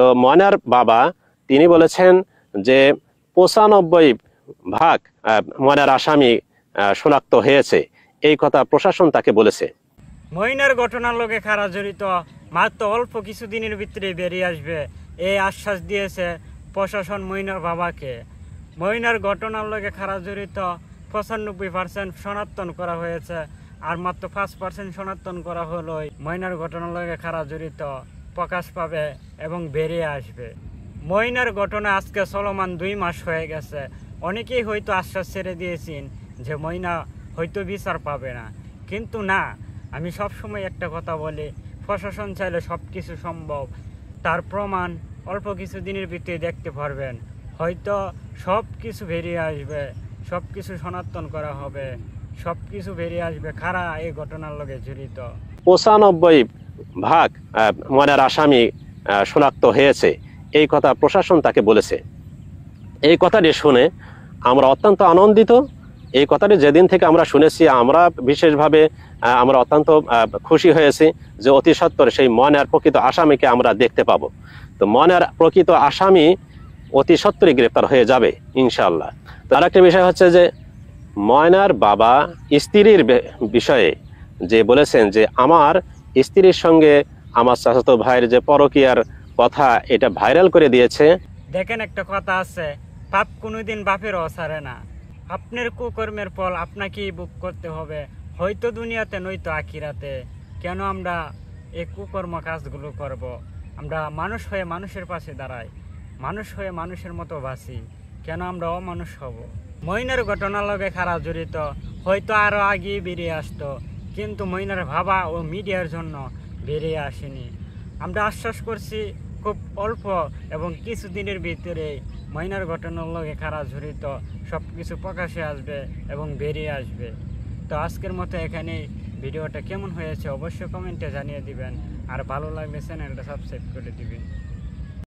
তো ময়নার বাবা তিনি বলেছেন যে 95% ময়নার আসামি শনাক্ত হয়েছে, এই কথা প্রশাসন তাকে বলেছে। ময়নার ঘটনার লগে কারা জড়িত মাত্র অল্প কিছুদিনের ভিতরে বেরিয়ে আসবে, এই আশ্বাস দিয়েছে প্রশাসন ময়নার বাবাকে। ময়নার ঘটনার লগে কারা জড়িত 95% শনাক্তন করা হয়েছে, আর মাত্র 5% শনাক্তন করা হলো। ময়নার ঘটনার লগে কারা জড়িত প্রকাশ পাবে এবং বেরিয়ে আসবে। ময়নার ঘটনা আজকে চলমান 2 মাস হয়ে গেছে। অনেকেই হয়তো আশ্বাস ছেড়ে দিয়েছেন যে ময়না হয়তো বিচার পাবে না, কিন্তু না, আমি সবসময় একটা কথা বলি, প্রশাসন চাইলে সব কিছু সম্ভব। তার প্রমাণ অল্প কিছু দিনের ভিতরে দেখতে পারবেন। হয়তো সব কিছু বেরিয়ে আসবে, সব কিছু শনাক্তন করা হবে, সব কিছু বেরিয়ে আসবে কারা এই ঘটনার লগে জড়িত। 95% ময়নার আসামি শনাক্ত হয়েছে, এই কথা প্রশাসন তাকে বলেছে। এই কথাটি শুনে আমরা অত্যন্ত আনন্দিত। এই কথাটি যেদিন থেকে আমরা শুনেছি আমরা বিশেষভাবে আমরা অত্যন্ত খুশি হয়েছি যে অতি সত্বর সেই ময়নার প্রকৃত আসামিকে আমরা দেখতে পাবো। তো ময়নার প্রকৃত আসামি অতি সত্বরই গ্রেপ্তার হয়ে যাবে ইনশাআল্লাহ। তার একটা বিষয় হচ্ছে যে ময়নার বাবা স্ত্রীর বিষয়ে যে বলেছেন যে আমার স্ত্রীর সঙ্গে আমার চাচাতো ভাইয়ের যে পরকীয়ার কথা, এটা ভাইরাল করে দিয়েছে। দেখেন, একটা কথা আছে, পাপ কোনোদিন বাপেরও ছাড়ে না। আপনার কুকর্মের ফল আপনাকেই ভোগ করতে হবে, হয়তো দুনিয়াতে নয়তো আখিরাতে। কেন আমরা এই কুকর্ম কাজগুলো করব? আমরা মানুষ হয়ে মানুষের পাশে দাঁড়াই, মানুষ হয়ে মানুষের মতো বাঁচি, কেন আমরা অমানুষ হব? ময়নার ঘটনার লগে কারা জড়িত হয়তো আরও আগে বেরিয়ে আসতো, কিন্তু ময়নার বাবা ও মিডিয়ার জন্য বেরিয়ে আসেনি। আমরা আশ্বাস করছি খুব অল্প এবং কিছুদিনের ভিতরে ময়নার ঘটনার লগে কারা জড়িত সব কিছু প্রকাশে আসবে এবং বেরিয়ে আসবে। তো আজকের মতো এখানেই। ভিডিওটা কেমন হয়েছে অবশ্যই কমেন্টে জানিয়ে দিবেন, আর ভালো লাগলে চ্যানেলটা সাবস্ক্রাইব করে দিবেন।